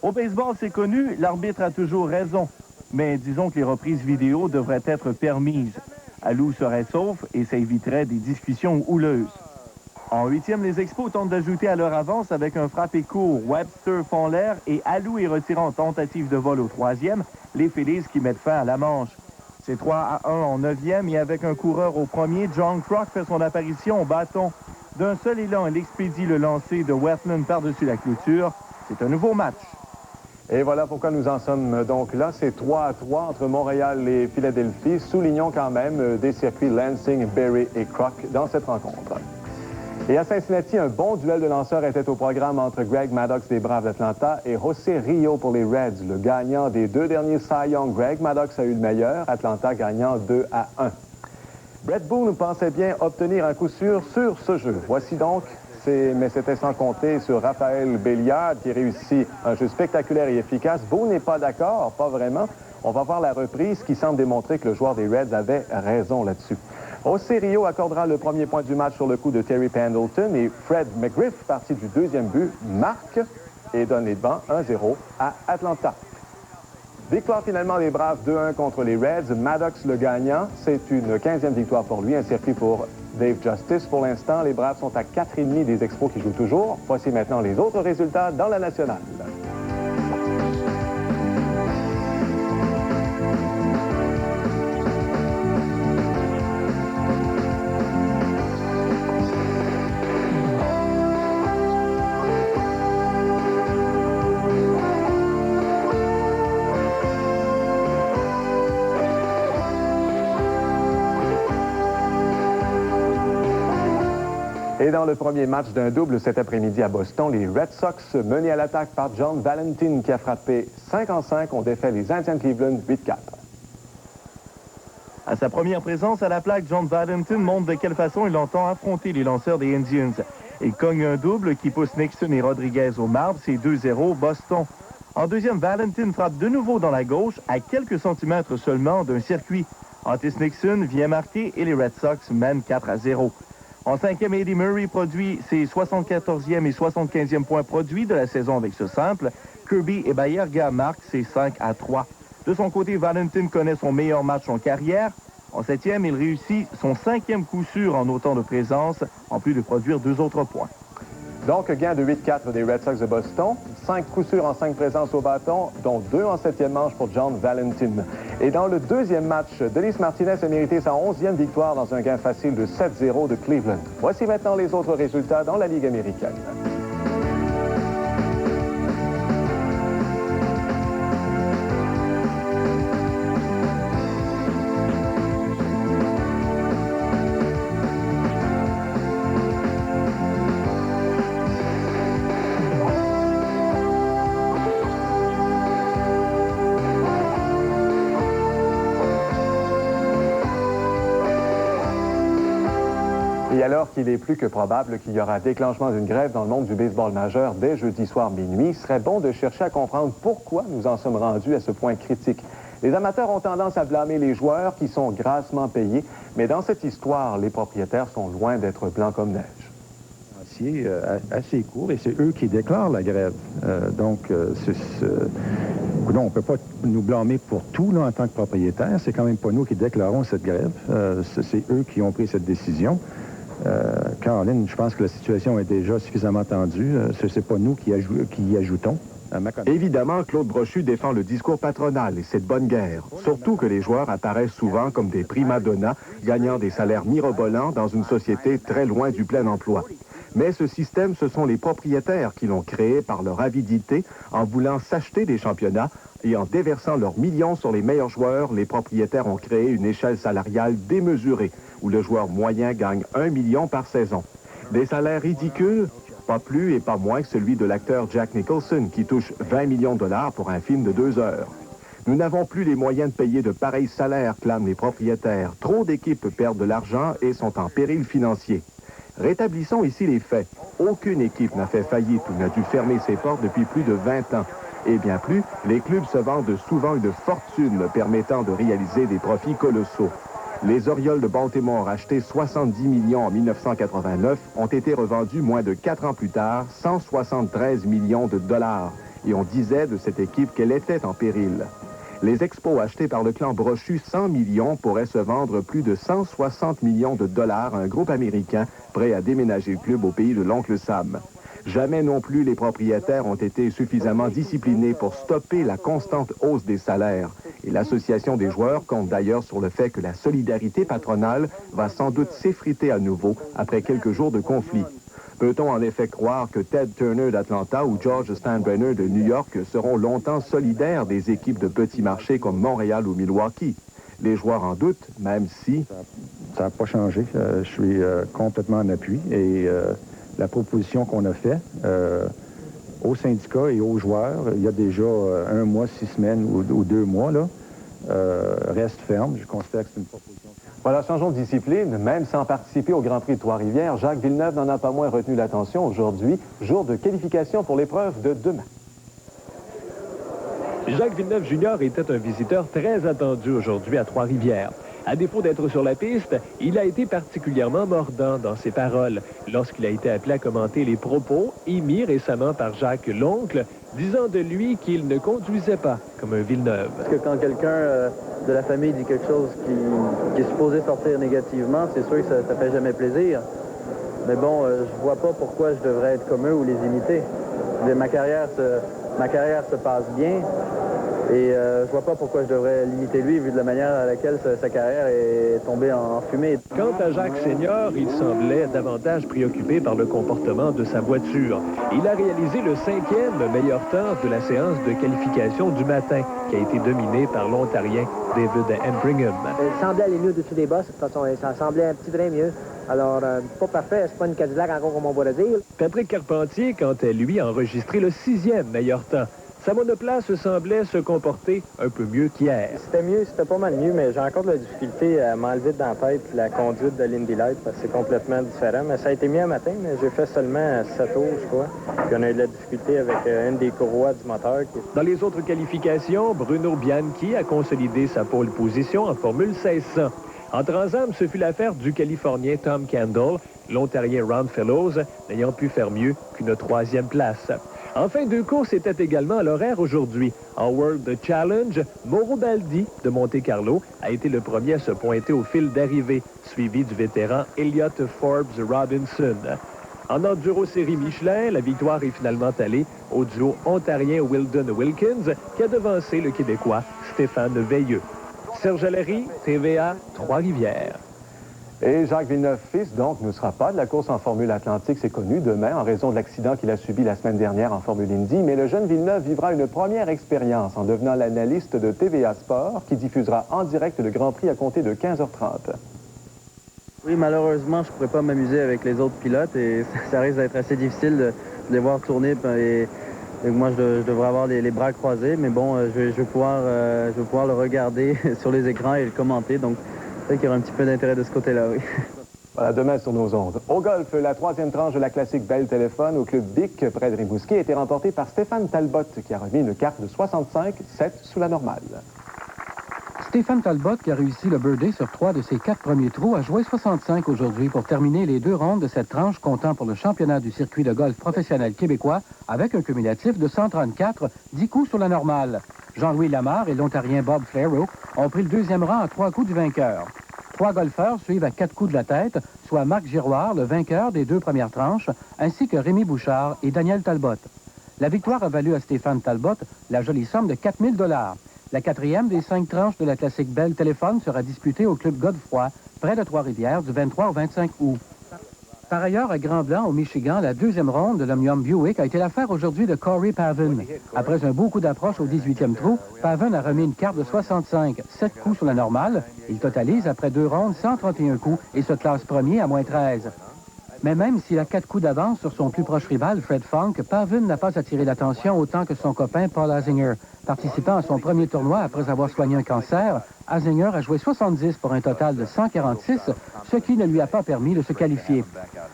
Au baseball, c'est connu, l'arbitre a toujours raison. Mais disons que les reprises vidéo devraient être permises. Alou serait sauf et ça éviterait des discussions houleuses. En 8e, les Expos tentent d'ajouter à leur avance avec un frappé court. Webster font l'air et Alou est retiré en tentative de vol au 3e. Les Phillies qui mettent fin à la manche. C'est 3-1 en 9e et avec un coureur au 1er, John Kruk fait son apparition au bâton. D'un seul élan, il expédie le lancer de Wetland par-dessus la clôture. C'est un nouveau match. Et voilà pourquoi nous en sommes donc là. C'est 3-3 entre Montréal et Philadelphie. Soulignons quand même des circuits Lansing, Berry et Kruk dans cette rencontre. Et à Cincinnati, un bon duel de lanceurs était au programme entre Greg Maddux des Braves d'Atlanta et José Rio pour les Reds. Le gagnant des 2 derniers Cy Young, Greg Maddux a eu le meilleur, Atlanta gagnant 2-1. Brett Boone pensait bien obtenir un coup sûr sur ce jeu. Voici donc, mais c'était sans compter sur Raphaël Béliard qui réussit un jeu spectaculaire et efficace. Boone n'est pas d'accord, pas vraiment. On va voir la reprise qui semble démontrer que le joueur des Reds avait raison là-dessus. José Rio accordera le premier point du match sur le coup de Terry Pendleton et Fred McGriff, parti du 2e but, marque et donne les devants 1-0 à Atlanta. Victoire finalement des Braves 2-1 contre les Reds. Maddux le gagnant. C'est une 15e victoire pour lui, un circuit pour Dave Justice. Pour l'instant, les Braves sont à 4,5 des Expos qui jouent toujours. Voici maintenant les autres résultats dans la nationale. Et dans le premier match d'un double cet après-midi à Boston, les Red Sox, menés à l'attaque par John Valentin qui a frappé 5-5, ont défait les Indians de Cleveland 8-4. À sa première présence à la plaque, John Valentin montre de quelle façon il entend affronter les lanceurs des Indians. Il cogne un double qui pousse Nixon et Rodriguez au marbre, c'est 2-0 Boston. En deuxième, Valentin frappe de nouveau dans la gauche, à quelques centimètres seulement d'un circuit. Otis Nixon vient marquer et les Red Sox mènent 4-0. En 5e, Eddie Murray produit ses 74e et 75e points produits de la saison avec ce simple. Kirby et Baerga marquent ses 5-3. De son côté, Valentin connaît son meilleur match en carrière. En 7e, il réussit son 5e coup sûr en autant de présence, en plus de produire 2 autres points. Donc, gain de 8-4 des Red Sox de Boston. 5 coups sûrs en 5 présences au bâton, dont 2 en 7e manche pour John Valentin. Et dans le deuxième match, Denis Martinez a mérité sa 11e victoire dans un gain facile de 7-0 de Cleveland. Voici maintenant les autres résultats dans la Ligue américaine. Et alors qu'il est plus que probable qu'il y aura déclenchement d'une grève dans le monde du baseball majeur dès jeudi soir minuit, il serait bon de chercher à comprendre pourquoi nous en sommes rendus à ce point critique. Les amateurs ont tendance à blâmer les joueurs qui sont grassement payés, mais dans cette histoire, les propriétaires sont loin d'être blancs comme neige. Assez court et c'est eux qui déclarent la grève. Donc, on ne peut pas nous blâmer pour tout là, en tant que propriétaire. C'est quand même pas nous qui déclarons cette grève. C'est eux qui ont pris cette décision. Caroline, je pense que la situation est déjà suffisamment tendue. C'est pas nous qui y ajoutons. Évidemment, Claude Brochu défend le discours patronal et cette bonne guerre. Surtout que les joueurs apparaissent souvent comme des primadonnas, gagnant des salaires mirobolants dans une société très loin du plein emploi. Mais ce système, ce sont les propriétaires qui l'ont créé par leur avidité en voulant s'acheter des championnats et en déversant leurs millions sur les meilleurs joueurs, les propriétaires ont créé une échelle salariale démesurée où le joueur moyen gagne 1 million par saison. Des salaires ridicules, pas plus et pas moins que celui de l'acteur Jack Nicholson qui touche 20 millions de dollars pour un film de 2 heures. Nous n'avons plus les moyens de payer de pareils salaires, clament les propriétaires. Trop d'équipes perdent de l'argent et sont en péril financier. Rétablissons ici les faits. Aucune équipe n'a fait faillite ou n'a dû fermer ses portes depuis plus de 20 ans. Et bien plus, les clubs se vendent souvent une fortune permettant de réaliser des profits colossaux. Les Orioles de Baltimore, achetés 70 millions en 1989, ont été revendus moins de 4 ans plus tard, 173 millions de dollars. Et on disait de cette équipe qu'elle était en péril. Les Expos achetés par le clan Brochu 100 millions pourraient se vendre plus de 160 millions de dollars à un groupe américain prêt à déménager le club au pays de l'oncle Sam. Jamais non plus les propriétaires ont été suffisamment disciplinés pour stopper la constante hausse des salaires. Et l'association des joueurs compte d'ailleurs sur le fait que la solidarité patronale va sans doute s'effriter à nouveau après quelques jours de conflit. Peut-on en effet croire que Ted Turner d'Atlanta ou George Steinbrenner de New York seront longtemps solidaires des équipes de petits marchés comme Montréal ou Milwaukee? Les joueurs en doutent, même si... Ça n'a pas changé. Je suis complètement en appui et la proposition qu'on a faite aux syndicats et aux joueurs, il y a déjà 1 mois, 6 semaines ou 2 mois, là, reste ferme. Je considère que c'est une proposition. Voilà, changeons de discipline. Même sans participer au Grand Prix de Trois-Rivières, Jacques Villeneuve n'en a pas moins retenu l'attention aujourd'hui, jour de qualification pour l'épreuve de demain. Jacques Villeneuve Jr. était un visiteur très attendu aujourd'hui à Trois-Rivières. À défaut d'être sur la piste, il a été particulièrement mordant dans ses paroles lorsqu'il a été appelé à commenter les propos émis récemment par Jacques l'oncle, disant de lui qu'il ne conduisait pas comme un Villeneuve. Parce que quand quelqu'un de la famille dit quelque chose qui est supposé sortir négativement, c'est sûr que ça fait jamais plaisir. Mais bon, je vois pas pourquoi je devrais être comme eux ou les imiter. Ma carrière se passe bien. Et je vois pas pourquoi je devrais l'imiter lui, vu de la manière à laquelle sa carrière est tombée en fumée. Quant à Jacques Senior, il semblait davantage préoccupé par le comportement de sa voiture. Il a réalisé le 5e meilleur temps de la séance de qualification du matin, qui a été dominée par l'Ontarien David Embringham. Il semblait aller mieux au-dessus des bosses, de toute façon, ça semblait un petit brin mieux. Alors, pas parfait, c'est pas une Cadillac encore comme on va le dire. Patrick Carpentier, quant à lui, a enregistré le 6e meilleur temps. Sa monoplace semblait se comporter un peu mieux qu'hier. C'était pas mal mieux, mais j'ai encore de la difficulté à m'enlever dans la tête la conduite de l'Indy Light, parce que c'est complètement différent. Mais ça a été mieux un matin, mais j'ai fait seulement 7 tours, je crois. Puis on a eu de la difficulté avec une des courroies du moteur. Dans les autres qualifications, Bruno Bianchi a consolidé sa pole position en Formule 1600. En Trans-Am, ce fut l'affaire du Californien Tom Kendall, l'Ontarien Ron Fellows n'ayant pu faire mieux qu'une 3e place. En fin de course, c'était également à l'horaire aujourd'hui. En World Challenge, Mauro Baldi de Monte-Carlo a été le premier à se pointer au fil d'arrivée, suivi du vétéran Elliott Forbes Robinson. En Enduro Série Michelin, la victoire est finalement allée au duo ontarien Wildon Wilkins qui a devancé le Québécois Stéphane Veilleux. Serge Allary, TVA, Trois-Rivières. Et Jacques Villeneuve-Fils, donc, ne sera pas de la course en Formule Atlantique, c'est connu, demain, en raison de l'accident qu'il a subi la semaine dernière en Formule Indy. Mais le jeune Villeneuve vivra une première expérience en devenant l'analyste de TVA Sport, qui diffusera en direct le Grand Prix à compter de 15h30. Oui, malheureusement, je ne pourrais pas m'amuser avec les autres pilotes et ça risque d'être assez difficile de les voir tourner. Et moi, je devrais avoir les bras croisés, mais bon, je vais pouvoir le regarder sur les écrans et le commenter. Donc, qu'il y aura un petit peu d'intérêt de ce côté-là, oui. Voilà, demain sur nos ondes. Au golf, la 3e tranche de la classique Bell Téléphone au club Bic, près de Rimouski, a été remportée par Stéphane Talbot, qui a remis une carte de 65-7 sous la normale. Stéphane Talbot, qui a réussi le birdie sur 3 de ses 4 premiers trous, a joué 65 aujourd'hui pour terminer les 2 rondes de cette tranche comptant pour le championnat du circuit de golf professionnel québécois avec un cumulatif de 134, 10 coups sur la normale. Jean-Louis Lamarre et l'Ontarien Bob Flairrow ont pris le 2e rang à 3 coups du vainqueur. 3 golfeurs suivent à 4 coups de la tête, soit Marc Giroir, le vainqueur des 2 premières tranches, ainsi que Rémi Bouchard et Daniel Talbot. La victoire a valu à Stéphane Talbot la jolie somme de 4 000 $. La 4e des 5 tranches de la classique Bell Téléphone sera disputée au Club Godefroy, près de Trois-Rivières, du 23 au 25 août. Par ailleurs, à Grand-Blanc, au Michigan, la 2e ronde de l'Omnium Buick a été l'affaire aujourd'hui de Corey Pavin. Après un beau coup d'approche au 18e trou, Pavin a remis une carte de 65, 7 coups sur la normale. Il totalise, après 2 rondes, 131 coups et se classe premier à moins 13. Mais même s'il a 4 coups d'avance sur son plus proche rival, Fred Funk, Pavin n'a pas attiré l'attention autant que son copain Paul Azinger. Participant à son premier tournoi après avoir soigné un cancer, Azinger a joué 70 pour un total de 146, ce qui ne lui a pas permis de se qualifier.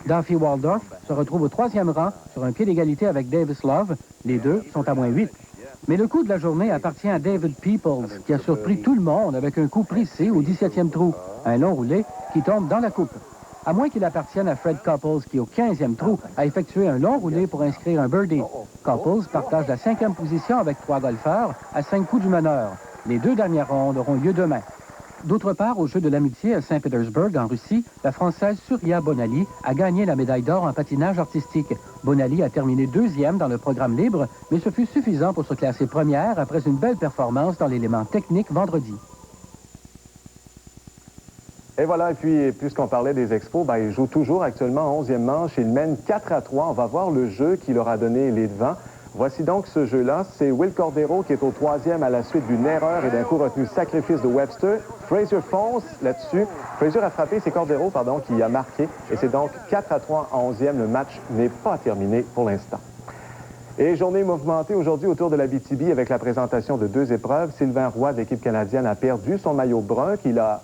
Duffy Waldorf se retrouve au 3e rang sur un pied d'égalité avec Davis Love. Les deux sont à moins 8. Mais le coup de la journée appartient à David Peoples, qui a surpris tout le monde avec un coup précis au 17e trou, un long roulé qui tombe dans la coupe. À moins qu'il appartienne à Fred Couples, qui au 15e trou a effectué un long roulé pour inscrire un birdie. Couples partage la 5e position avec 3 golfeurs à 5 coups du meneur. Les 2 dernières rondes auront lieu demain. D'autre part, au Jeu de l'amitié à Saint-Pétersbourg, en Russie, la Française Surya Bonali a gagné la médaille d'or en patinage artistique. Bonali a terminé 2e dans le programme libre, mais ce fut suffisant pour se classer première après une belle performance dans l'élément technique vendredi. Et voilà, et puis, puisqu'on parlait des Expos, ils jouent toujours actuellement en 11e manche. Ils mènent 4-3. On va voir le jeu qui leur a donné les devants. Voici donc ce jeu-là. C'est Will Cordero qui est au 3e à la suite d'une erreur et d'un coup retenu sacrifice de Webster. Fraser fonce là-dessus. Fraser a frappé, c'est Cordero, qui a marqué. Et c'est donc 4-3 en 11e. Le match n'est pas terminé pour l'instant. Et journée mouvementée aujourd'hui autour de la BTB avec la présentation de 2 épreuves. Sylvain Roy de l'équipe canadienne a perdu son maillot brun qu'il a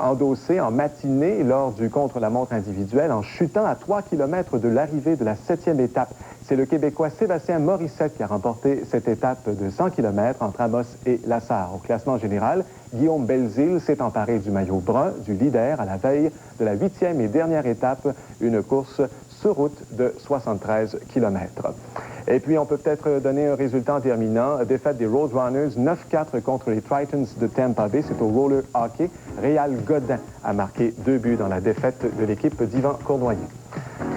endossé en matinée lors du contre-la-montre individuel en chutant à 3 km de l'arrivée de la 7e étape. C'est le Québécois Sébastien Morissette qui a remporté cette étape de 100 km entre Amos et Lassar. Au classement général, Guillaume Belzile s'est emparé du maillot brun du leader à la veille de la 8e et dernière étape, une course sur route de 73 km. Et puis, on peut peut-être donner un résultat en terminant. Défaite des Roadrunners, 9-4 contre les Tritons de Tampa Bay. C'est au roller hockey. Réal Godin a marqué 2 buts dans la défaite de l'équipe d'Yvan Cournoyer.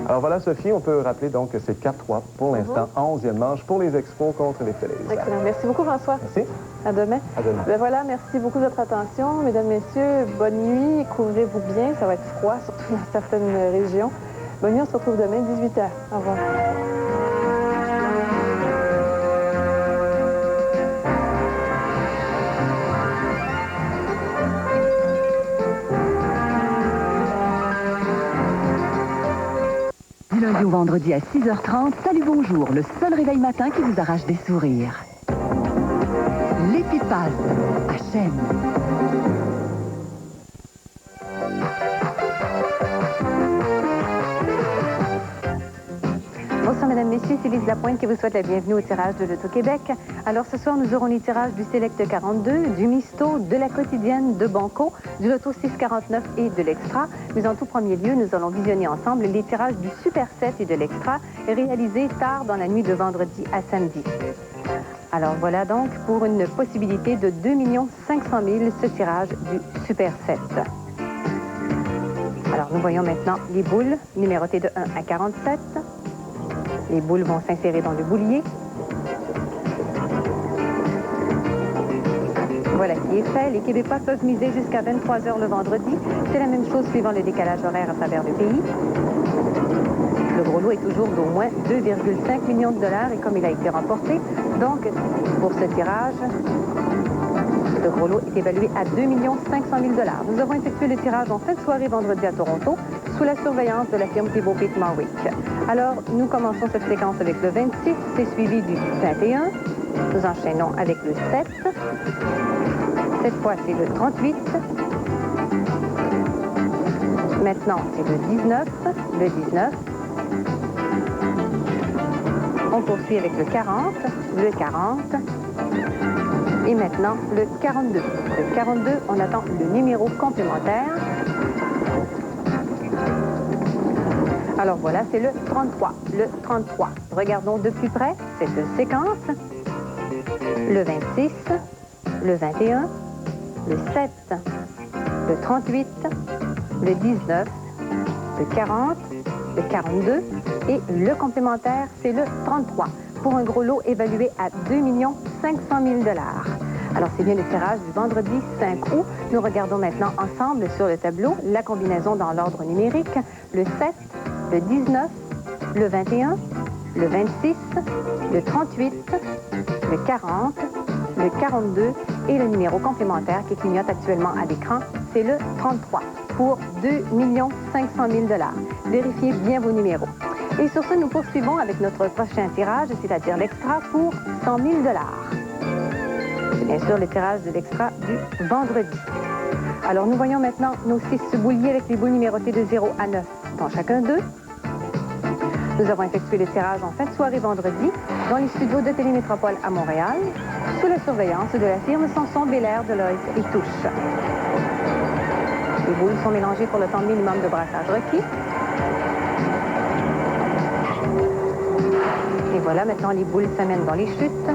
Alors voilà, Sophie, on peut rappeler donc que c'est 4-3 pour l'instant, en 11e manche pour les Expos contre les Phillies. Excellent. Merci beaucoup, François. Merci. À demain. À demain. Ben voilà, merci beaucoup de votre attention. Mesdames, Messieurs, bonne nuit. Couvrez-vous bien. Ça va être froid, surtout dans certaines régions. Bonne nuit, on se retrouve demain, 18h. Au revoir. Du lundi au vendredi à 6h30, Salut Bonjour, le seul réveil matin qui vous arrache des sourires. L'Épipase à Chêne. Bonsoir, mesdames, messieurs, c'est Lise Lapointe qui vous souhaite la bienvenue au tirage de l'Auto-Québec. Alors, ce soir, nous aurons les tirages du Select 42, du Misto, de la Quotidienne, de Banco, du Loto 649 et de l'Extra. Mais en tout premier lieu, nous allons visionner ensemble les tirages du Super 7 et de l'Extra, réalisés tard dans la nuit de vendredi à samedi. Alors, voilà donc pour une possibilité de 2 500 000 ce tirage du Super 7. Alors, nous voyons maintenant les boules numérotées de 1 à 47. Les boules vont s'insérer dans le boulier. Voilà qui est fait. Les Québécois peuvent miser jusqu'à 23h le vendredi. C'est la même chose suivant le décalage horaire à travers le pays. Le gros lot est toujours d'au moins 2,5 millions de dollars et comme il a été remporté, donc pour ce tirage, le gros lot est évalué à 2 500 000 dollars. Nous avons effectué le tirage en fin de soirée vendredi à Toronto sous la surveillance de la firme Thibault Pitt Marwick. Alors, nous commençons cette séquence avec le 26, c'est suivi du 21. Nous enchaînons avec le 7. Cette fois, c'est le 38. Maintenant, c'est le 19. Le 19. On poursuit avec le 40. Le 40. Et maintenant, le 42. Le 42, on attend le numéro complémentaire. Alors voilà, c'est le 33. Le 33. Regardons de plus près cette séquence. Le 26, le 21, le 7, le 38, le 19, le 40, le 42 et le complémentaire, c'est le 33 pour un gros lot évalué à 2 500 000 $. Alors, c'est bien le tirage du vendredi 5 août. Nous regardons maintenant ensemble sur le tableau la combinaison dans l'ordre numérique. Le 7, le 19, le 21, le 26, le 38, le 40, le 42 et le numéro complémentaire qui clignote actuellement à l'écran, c'est le 33 pour 2 500 000 $. Vérifiez bien vos numéros. Et sur ce, nous poursuivons avec notre prochain tirage, c'est-à-dire l'extra pour 100 000 $. C'est bien sûr le tirage de l'extra du vendredi. Alors, nous voyons maintenant nos 6 bouliers avec les boules numérotées de 0 à 9 dans chacun d'eux. Nous avons effectué le tirage en fin de soirée vendredi dans les studios de Télémétropole à Montréal, sous la surveillance de la firme Sanson, Belair, Deloitte et Touche. Les boules sont mélangées pour le temps minimum de brassage requis. Et voilà, maintenant les boules s'amènent dans les chutes.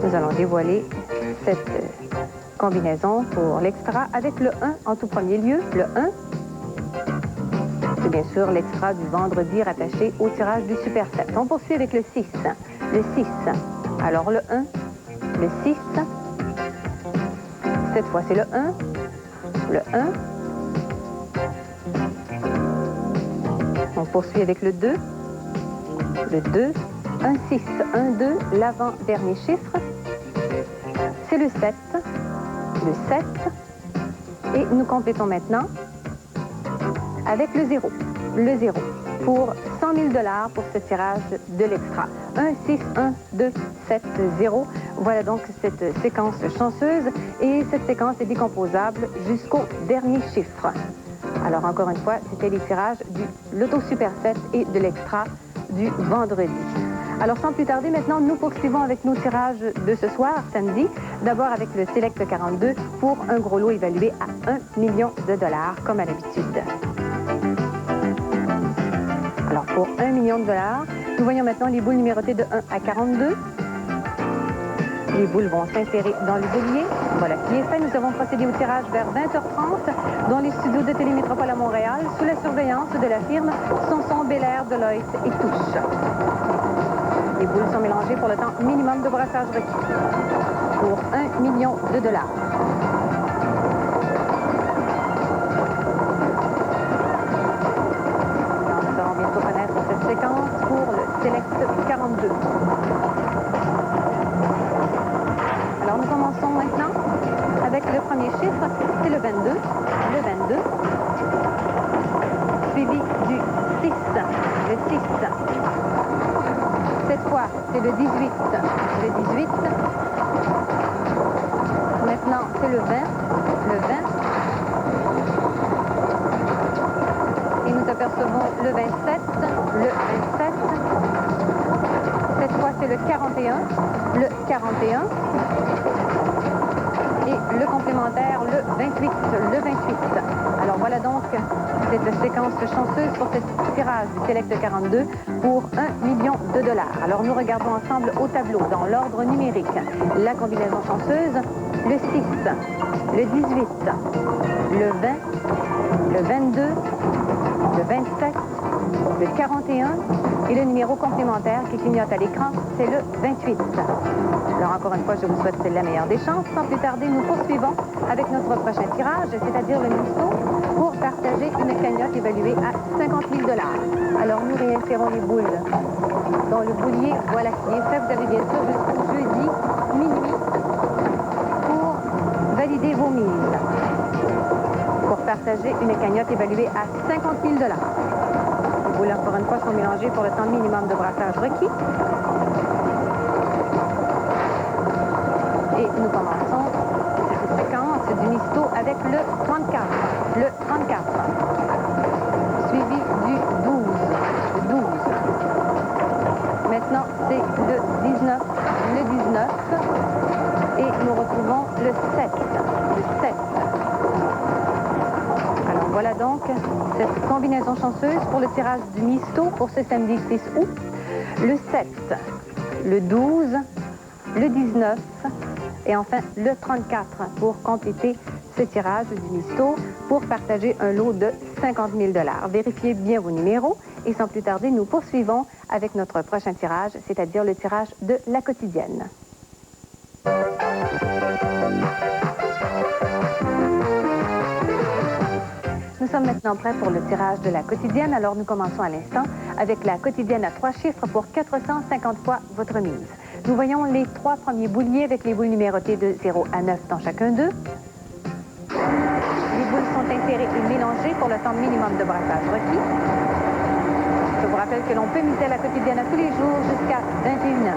Nous allons dévoiler cette combinaison pour l'extra avec le 1 en tout premier lieu. Le 1, c'est bien sûr l'extra du vendredi rattaché au tirage du Super 7. On poursuit avec le 6. Le 6. Alors le 1, le 6. Cette fois, c'est le 1. Le 1. On poursuit avec le 2. Le 2. 1, 6, 1, 2. L'avant-dernier chiffre. C'est le 7. Le 7. Et nous complétons maintenant avec le 0. Le 0 pour 100 000 $ pour ce tirage de l'extra. 1, 6, 1, 2, 7, 0. Voilà donc cette séquence chanceuse et cette séquence est décomposable jusqu'au dernier chiffre. Alors encore une fois, c'était les tirages du Loto Super 7 et de l'extra du vendredi. Alors sans plus tarder, maintenant, nous poursuivons avec nos tirages de ce soir, samedi. D'abord avec le Select 42 pour un gros lot évalué à 1 million $, comme à l'habitude. Alors pour 1 million $, nous voyons maintenant les boules numérotées de 1 à 42. Les boules vont s'insérer dans le bélier. Voilà qui est fait. Nous avons procédé au tirage vers 20h30 dans les studios de Télémétropole à Montréal sous la surveillance de la firme Sanson, Belair, Deloitte et Touche. Les boules sont mélangées pour le temps minimum de brassage requis pour 1 million $. Nous allons bientôt connaître cette séquence pour le Select 42. Alors nous commençons maintenant avec le premier chiffre, c'est le 22. Le 22, suivi du 6. Le 6. Cette fois, c'est le 18. Le 18. Maintenant, c'est le 20. Le 20. Et nous apercevons le 27. Le 27. Cette fois, c'est le 41. Le 41. Et le complémentaire, le 28. Le 28. Alors voilà donc cette séquence chanceuse pour ce tirage du Select 42 pour 1 million $. Alors nous regardons ensemble au tableau, dans l'ordre numérique, la combinaison chanceuse, le 6, le 18, le 20, le 22, le 27, le 41 et le numéro complémentaire qui clignote à l'écran, c'est le 28. Alors encore une fois, je vous souhaite la meilleure des chances. Sans plus tarder, nous poursuivons avec notre prochain tirage, c'est-à-dire le museau, pour partager une cagnotte évaluée à 50 000 $. Alors nous réinsérons les boules dans le boulier. Voilà qui est fait. Vous avez bien sûr jusqu'au jeudi minuit pour valider vos mises. Pour partager une cagnotte évaluée à 50 000 $. Les boules, encore une fois, sont mélangées pour le temps minimum de brassage requis. Et nous commençons cette séquence du misto avec le 34. Le 34. Suivi du 12. Le 12. Maintenant, c'est le 19. Le 19. Et nous retrouvons le 7. Le 7. Alors voilà donc cette combinaison chanceuse pour le tirage du Misto pour ce samedi 6 août. Le 7, le 12, le 19 et enfin le 34 pour compléter ce tirage du Misto pour partager un lot de 50 000 $. Vérifiez bien vos numéros et sans plus tarder, nous poursuivons avec notre prochain tirage, c'est-à-dire le tirage de la quotidienne. Nous sommes maintenant prêts pour le tirage de la quotidienne. Alors nous commençons à l'instant avec la quotidienne à 3 chiffres pour 450 fois votre mise. Nous voyons les 3 premiers bouliers avec les boules numérotées de 0 à 9 dans chacun d'eux. Les boules sont insérées et mélangées pour le temps minimum de brassage requis. Je vous rappelle que l'on peut miser à la quotidienne à tous les jours jusqu'à 21h.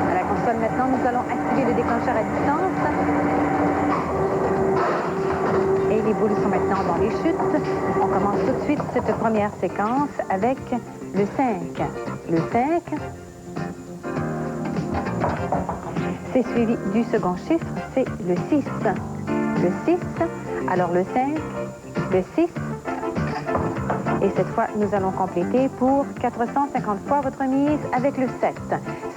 À la console maintenant, nous allons activer le déclencheur à distance. Et les boules sont maintenant dans les chutes. On commence tout de suite cette première séquence avec le 5. Le 5. C'est suivi du second chiffre, c'est le 6. Le 6. Alors le 5, le 6. Et cette fois, nous allons compléter pour 450 fois votre mise avec le 7.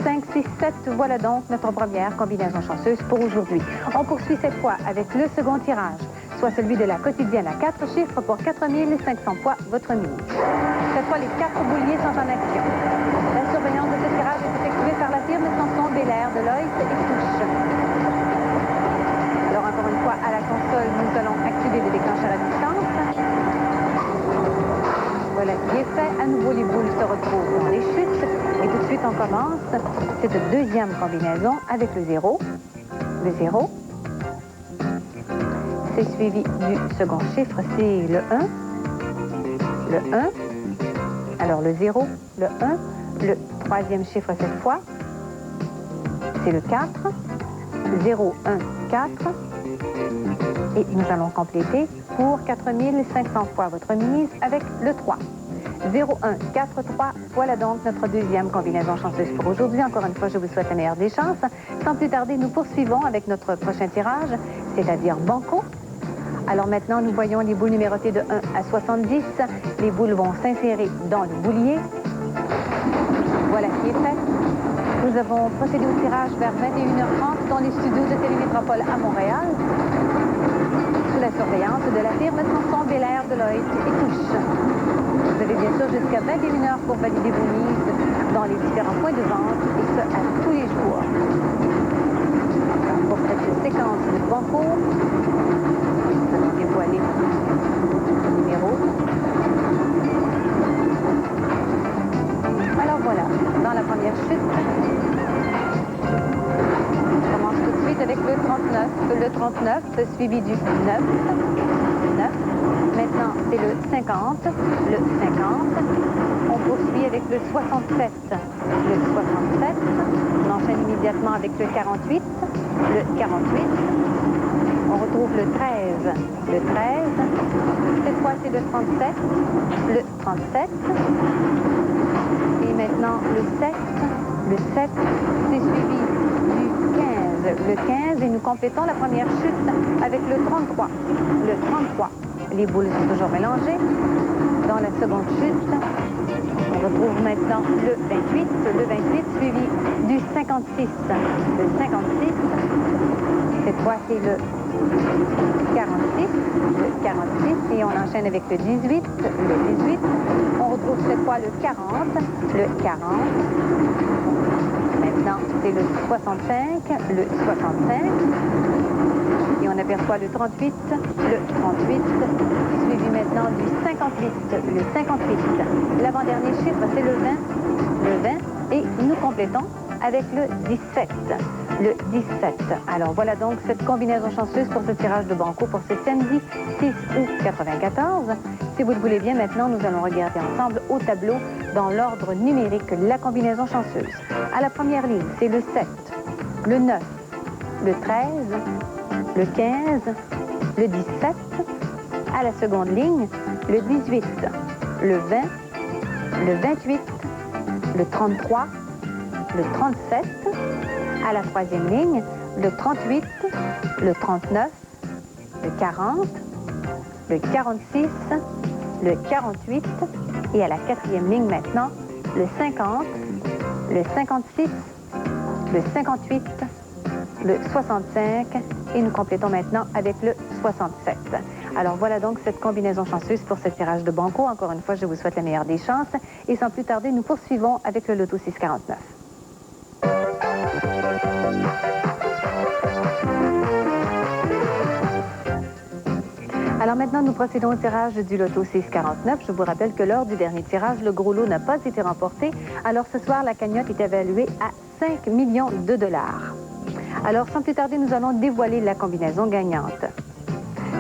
5, 6, 7, voilà donc notre première combinaison chanceuse pour aujourd'hui. On poursuit cette fois avec le second tirage, soit celui de la quotidienne à 4 chiffres pour 4500 fois votre mise. Cette fois, les 4 bouliers sont en action. La surveillance de ce tirage est effectuée par la firme Samson Belair de Lloyd et Touche. Alors, encore une fois, à la console, nous allons activer le déclencheur à distance. Voilà qui est fait. À nouveau, les boules se retrouvent dans les chutes. Et tout de suite, on commence cette deuxième combinaison avec le 0. Le 0. C'est suivi du second chiffre, c'est le 1. Le 1. Alors le 0, le 1. Le troisième chiffre cette fois, c'est le 4. 0, 1, 4. Et nous allons compléter pour 4500 fois votre mise avec le 3. 0, 1, 4, 3. Voilà donc notre deuxième combinaison chanceuse pour aujourd'hui. Encore une fois, je vous souhaite la meilleure des chances. Sans plus tarder, nous poursuivons avec notre prochain tirage, c'est-à-dire Banco. Alors maintenant, nous voyons les boules numérotées de 1 à 70. Les boules vont s'insérer dans le boulier. Voilà qui est fait. Nous avons procédé au tirage vers 21h30 dans les studios de Télémétropole à Montréal, sous la surveillance de la firme Samson Belair de Lloyd et Touche. Vous avez bien sûr jusqu'à 21h pour valider vos mises dans les différents points de vente, et ce, à tous les jours. Alors, pour cette séquence de Banco, nous allons dévoiler le numéro. Alors voilà, dans la première chute, on commence tout de suite avec le 39. Le 39, suivi du 9. 9. Maintenant, c'est le 50. Le 50. On poursuit avec le 67. Le 67. On enchaîne immédiatement avec le 48. Le 48. On retrouve le 13. Le 13. Cette fois, c'est le 37. Le 37. Et maintenant, le 7. Le 7, c'est suivi du 15. Le 15, et nous complétons la première chute avec le 33. Le 33. Les boules sont toujours mélangées. Dans la seconde chute, on retrouve maintenant le 28. Le 28, suivi du 56. Le 56. Cette fois, c'est le 46. Le 46. Et on enchaîne avec le 18. Le 18. On retrouve cette fois le 40. Le 40. Maintenant, c'est le 65. Le 65. Et on aperçoit le 38. Le 38. Suivi maintenant du 58. Le 58. L'avant-dernier chiffre, c'est le 20. Le 20. Et nous complétons avec le 17. Le 17. Alors voilà donc cette combinaison chanceuse pour ce tirage de Banco pour ce samedi 6 août 94. Si vous le voulez bien, maintenant, nous allons regarder ensemble au tableau dans l'ordre numérique la combinaison chanceuse. À la première ligne, c'est le 7, le 9, le 13, le 15, le 17. À la seconde ligne, le 18, le 20, le 28, le 33, le 37. À la troisième ligne, le 38, le 39, le 40, le 46, le 48. Et à la quatrième ligne maintenant, le 50, le 56, le 58, le 65. Et nous complétons maintenant avec le 67. Alors voilà donc cette combinaison chanceuse pour ce tirage de banco. Encore une fois, je vous souhaite la meilleure des chances. Et sans plus tarder, nous poursuivons avec le loto 649. Alors maintenant, nous procédons au tirage du loto 649. Je vous rappelle que lors du dernier tirage, le gros lot n'a pas été remporté. Alors ce soir, la cagnotte est évaluée à 5 millions de dollars. Alors sans plus tarder, nous allons dévoiler la combinaison gagnante.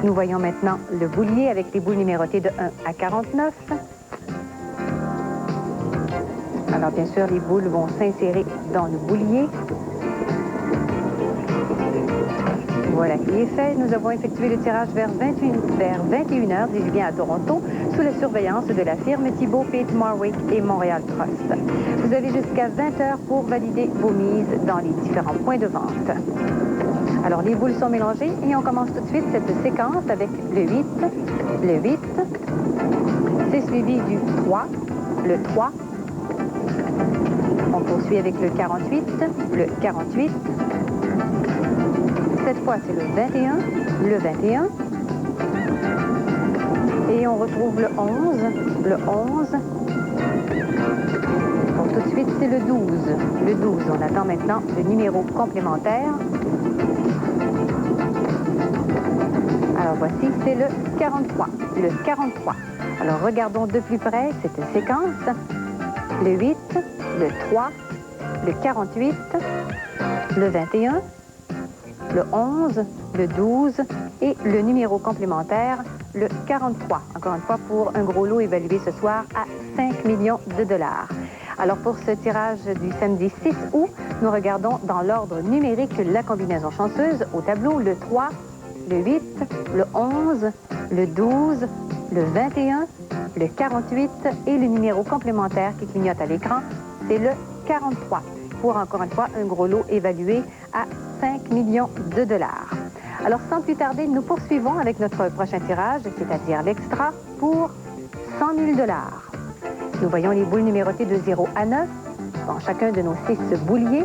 Nous voyons maintenant le boulier avec les boules numérotées de 1 à 49. Alors bien sûr, les boules vont s'insérer dans le boulier. Voilà qui est fait. Nous avons effectué le tirage vers 21h, dit bien à Toronto, sous la surveillance de la firme Thibault, Pete, Marwick et Montréal Trust. Vous avez jusqu'à 20h pour valider vos mises dans les différents points de vente. Alors, les boules sont mélangées et on commence tout de suite cette séquence avec le 8, le 8. C'est suivi du 3, le 3. On poursuit avec le 48, le 48. Cette fois, c'est le 21, le 21. Et on retrouve le 11, le 11. Donc, tout de suite, c'est le 12. Le 12, on attend maintenant le numéro complémentaire. Alors, voici, c'est le 43. Le 43. Alors, regardons de plus près cette séquence. Le 8, le 3, le 48, le 21, le 11, le 12 et le numéro complémentaire, le 43. Encore une fois, pour un gros lot évalué ce soir à 5 millions de dollars. Alors, pour ce tirage du samedi 6 août, nous regardons dans l'ordre numérique la combinaison chanceuse au tableau, le 3, le 8, le 11, le 12, le 21, le 48 et le numéro complémentaire qui clignote à l'écran, c'est le 43. Pour, encore une fois, un gros lot évalué à 5 millions de dollars. Alors, sans plus tarder, nous poursuivons avec notre prochain tirage, c'est-à-dire l'extra, pour 100 000 dollars. Nous voyons les boules numérotées de 0 à 9 dans chacun de nos 6 bouliers.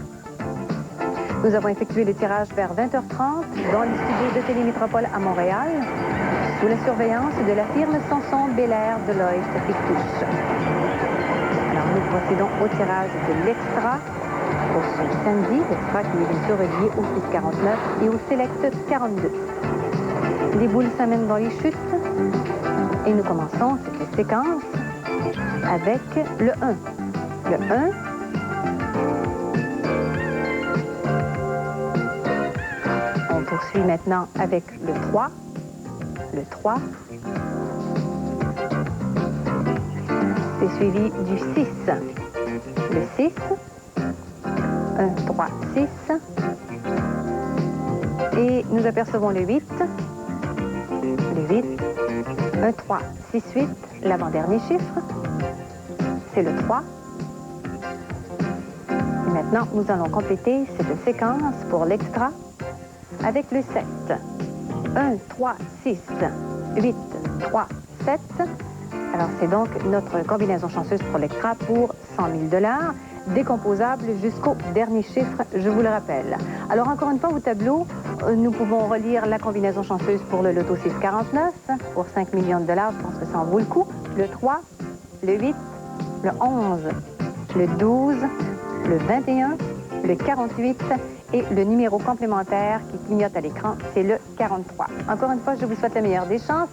Nous avons effectué le tirage vers 20h30 dans les studios de Télémétropole à Montréal, sous la surveillance de la firme Sanson Belair de Loïs Pictouche. Alors, nous procédons au tirage de l'extra pour ce samedi, l'extra qui est bien sûr relié au 649 et au Select 42. Les boules s'amènent dans les chutes et nous commençons cette séquence avec le 1. Le 1. On poursuit maintenant avec le 3. Le 3. C'est suivi du 6. Le 6. 1, 3, 6. Et nous apercevons le 8. Le 8. 1, 3, 6, 8. L'avant-dernier chiffre. C'est le 3. Et maintenant, nous allons compléter cette séquence pour l'extra avec le 7. 1, 3, 6, 8, 3, 7. Alors, c'est donc notre combinaison chanceuse pour l'extra pour 100 000 dollars, décomposable jusqu'au dernier chiffre, je vous le rappelle. Alors, encore une fois, au tableau, nous pouvons relire la combinaison chanceuse pour le loto 649 pour 5 millions de dollars. Je pense que ça en vaut le coup. Le 3, le 8, le 11, le 12, le 21, le 48 et le numéro complémentaire qui clignote à l'écran, c'est le 43. Encore une fois, je vous souhaite la meilleure des chances.